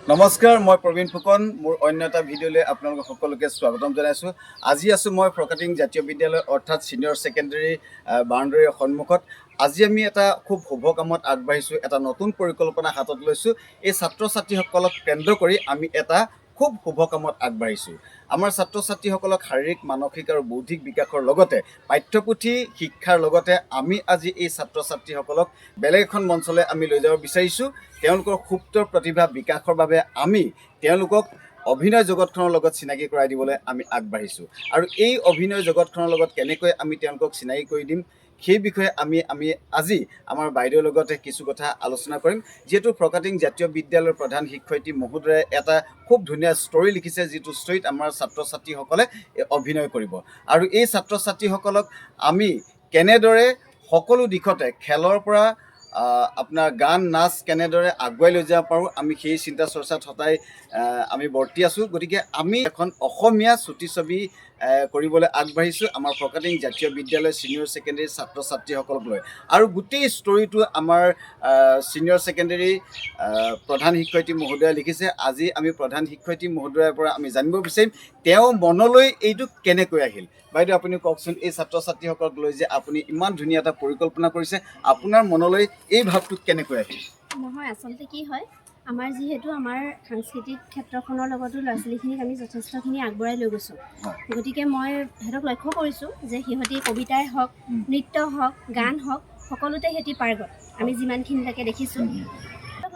নমস্কাৰ, মই প্ৰবীণ ফুকন। মোৰ অন্য এটা ভিডিঅ'লৈ আপোনালোক সকলোকে স্বাগতম জনাইছোঁ। আজি আছোঁ মই ফৰকাটিং জাতীয় বিদ্যালয় অৰ্থাৎ ছিনিয়ৰ ছেকেণ্ডেৰী বাউণ্ডেৰীৰ সন্মুখত। আজি আমি এটা খুব শুভ কামত আগবাঢ়িছোঁ, এটা নতুন পৰিকল্পনা হাতত লৈছোঁ। এই ছাত্ৰ ছাত্ৰীসকলক কেন্দ্ৰ কৰি আমি এটা খুব শুভ কামত আগবাঢ়িছোঁ। আমাৰ ছাত্ৰ ছাত্ৰীসকলক শাৰীৰিক, মানসিক আৰু বৌদ্ধিক বিকাশৰ লগতে পাঠ্যপুথি শিক্ষাৰ লগতে আমি আজি এই ছাত্ৰ ছাত্ৰীসকলক বেলেগ এখন মঞ্চলৈ আমি লৈ যাব বিচাৰিছোঁ। তেওঁলোকৰ সুপ্ত প্ৰতিভা বিকাশৰ বাবে আমি তেওঁলোকক অভিনয় জগতখনৰ লগত চিনাকি কৰাই দিবলৈ আমি আগবাঢ়িছোঁ। আৰু এই অভিনয় জগতখনৰ লগত কেনেকৈ আমি তেওঁলোকক চিনাকি কৰি দিম সেই বিষয়ে আমি আজি আমাৰ বাইদেউৰ লগতে কিছু কথা আলোচনা কৰিম। যিহেতু ফৰকাটিং জাতীয় বিদ্যালয়ৰ প্ৰধান শিক্ষয়িত্ৰী মহোদয়ে এটা খুব ধুনীয়া ষ্টৰী লিখিছে, যিটো ষ্টৰীত আমাৰ ছাত্ৰ ছাত্ৰীসকলে অভিনয় কৰিব। আৰু এই ছাত্ৰ ছাত্ৰীসকলক আমি কেনেদৰে সকলো দিশতে খেলৰ পৰা আপোনাৰ গান নাচ কেনেদৰে আগুৱাই লৈ যাব পাৰোঁ, আমি সেই চিন্তা চৰ্চাত সদায় আমি বৰ্তি আছোঁ। গতিকে আমি এখন অসমীয়া চুটি ছবি কৰিবলৈ আগবাঢ়িছোঁ আমাৰ ফৰকাটিং জাতীয় বিদ্যালয় ছিনিয়ৰ ছেকেণ্ডেৰী ছাত্ৰ ছাত্ৰীসকলক লৈ। আৰু গোটেই ষ্টৰীটো আমাৰ ছিনিয়ৰ ছেকেণ্ডেৰী প্ৰধান শিক্ষয়িত্ৰী মহোদয়ে লিখিছে। আজি আমি প্ৰধান শিক্ষয়িত্ৰী মহোদয়ৰ পৰা আমি জানিব বিচাৰিম তেওঁৰ মনলৈ এইটো কেনেকৈ আহিল। বাইদেউ, আপুনি কওকচোন, এই ছাত্ৰ ছাত্ৰীসকলক লৈ যে আপুনি ইমান ধুনীয়া এটা পৰিকল্পনা কৰিছে, আপোনাৰ মনলৈ এই ভাৱটো কেনেকৈ আহিল? নহয়, আচলতে কি হয়, আমাৰ যিহেতু আমাৰ সাংস্কৃতিক ক্ষেত্ৰখনৰ লগতো ল'ৰা ছোৱালীখিনিক আমি যথেষ্টখিনি আগবঢ়াই লৈ গৈছোঁ। গতিকে মই সিহঁতক লক্ষ্য কৰিছোঁ যে সিহঁতি কবিতাই হওক, নৃত্য হওক, গান হওক, সকলোতে সিহঁতি পাৰ্গত। আমি যিমানখিনিলৈকে দেখিছোঁ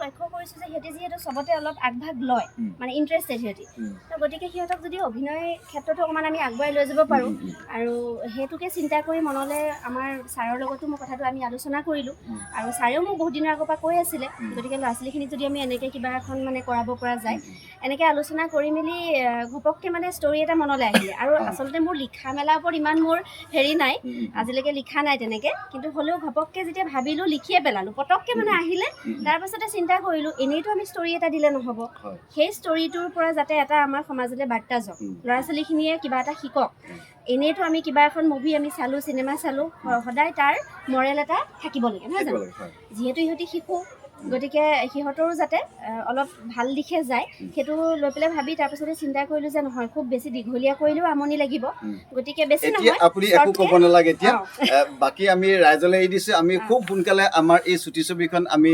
লক্ষ্য কৰিছোঁ যে সিহঁতি যিহেতু চবতে অলপ আগভাগ লয়, মানে ইণ্টাৰেষ্টেড সিহঁতি। তো গতিকে সিহঁতক যদি অভিনয় ক্ষেত্ৰতো অকণমান আমি আগুৱাই লৈ যাব পাৰোঁ, আৰু সেইটোকে চিন্তা কৰি মনলৈ আমাৰ ছাৰৰ লগতো মই কথাটো আমি আলোচনা কৰিলোঁ। আৰু ছাৰেও মোক বহুত দিনৰ আগৰ পৰা কৈ আছিলে, গতিকে ল'ৰা ছোৱালীখিনিক যদি আমি এনেকৈ কিবা এখন মানে কৰাব পৰা যায়, এনেকৈ আলোচনা কৰি মেলি ঘপককৈ মানে ষ্টৰী এটা মনলৈ আহিলে। আৰু আচলতে মোৰ লিখা মেলাৰ ওপৰত ইমান মোৰ হেৰি নাই, আজিলৈকে লিখা নাই তেনেকৈ, কিন্তু হ'লেও ঘপককৈ যেতিয়া ভাবিলোঁ লিখিয়ে পেলালোঁ, পটককৈ মানে আহিলে। তাৰপাছতে চিন্তা কৰিলোঁ এনেইতো আমি ষ্টৰী এটা দিলে নহ'ব, সেই ষ্টৰীটোৰ পৰা যাতে এটা আমাৰ সমাজলৈ বাৰ্তা যাওক, ল'ৰা ছোৱালীখিনিয়ে কিবা এটা শিকক। এনেইতো আমি কিবা এখন মুভি আমি চালোঁ, চিনেমা চালোঁ, সদায় তাৰ মৰেল এটা থাকিব লাগে, নহয় জানো? যিহেতু ইহঁতি শিশু, গতিকে সিহঁতৰো যাতে অলপ ভাল দিশে যায়, সেইটো লৈ পেলাই ভাবি তাৰপিছতে চিন্তা কৰিলোঁ যে নহয়, খুব বেছি দীঘলীয়া কৰিলেও আমনি লাগিব, গতিকে বেছি নহয়, আপুনি একো ক'ব নালাগে এতিয়া। বাকী আমি ৰাইজলৈ এৰি দিছোঁ। আমি খুব সোনকালে আমাৰ এই চুটি ছবিখন আমি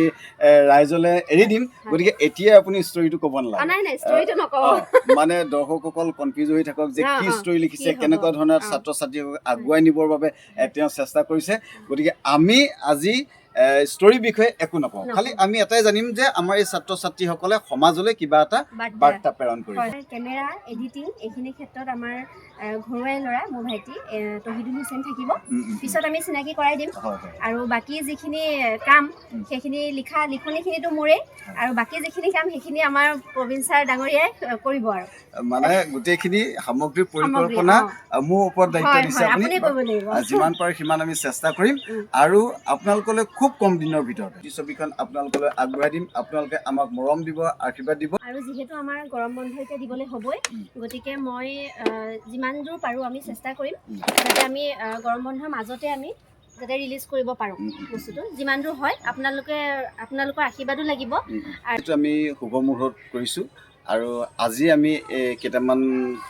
ৰাইজলৈ এৰি দিম। গতিকে এতিয়া আপুনি ষ্টৰীটো ক'ব নালাগে। নাই, ষ্টৰীটো নকওঁ, মানে দৰ্শকসকল কনফিউজ হৈ থাকক যে কি ষ্টৰী লিখিছে, কেনেকুৱা ধৰণৰ ছাত্ৰ ছাত্ৰীসকলক আগুৱাই নিবৰ বাবে তেওঁ চেষ্টা কৰিছে। গতিকে আমি আজি ষ্টৰীৰ বিষয়ে একো নকওঁ, খালি আমি এটাই জানিম যে আমাৰ এই ছাত্ৰ ছাত্ৰীসকলে সমাজলৈ কিবা এটা বাৰ্তা প্ৰেৰণ কৰিব। কেমেৰা, এডিটিং, এইখিনি ক্ষেত্ৰত আমাৰ ঘৰুৱাই ল'ৰা মোৰ ভাইটি তহিদুল হুছেইন থাকিব, পিছত আমি চিনাকি কৰাই দিম। আৰু বাকী যিখিনি কাম, সেইখিনি লিখনিখিনিতো মোৰেই, আৰু বাকী যিখিনি কাম সেইখিনি আমাৰ প্ৰবীণ ছাৰ ডাঙৰীয়াই কৰিব। আৰু মানে গোটেইখিনি সামগ্ৰী পৰিকল্পনা মোৰ ওপৰত দায়িত্ব দিছে আপুনি। যিমান পাৰে সিমান আমি চেষ্টা কৰিম, আৰু আপোনালোকলৈ খুব কম দিনৰ ভিতৰত এই ছবিখন আপোনালোকলৈ আগবঢ়াই দিম। আপোনালোকে আমাক মৰম দিব, আশীৰ্বাদ দিব। আৰু যিহেতু আমাৰ গৰম বন্ধ এতিয়া দিবলৈ হ'বই, গতিকে মই যিমান দূৰ পাৰোঁ আমি চেষ্টা কৰিম যাতে আমি গৰম বন্ধৰ মাজতে আমি যাতে ৰিলিজ কৰিব পাৰোঁ বস্তুটো, যিমান দূৰ হয়। আপোনালোকৰ আশীৰ্বাদো লাগিব। আৰু আমি শুভ মুহূৰ্ত কৰিছোঁ, আৰু আজি আমি কেইটামান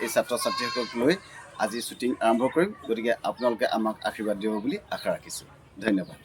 এই ছাত্ৰ ছাত্ৰীসকলক লৈ আজি শ্বুটিং আৰম্ভ কৰিম। গতিকে আপোনালোকে আমাক আশীৰ্বাদ দিব বুলি আশা ৰাখিছোঁ। ধন্যবাদ।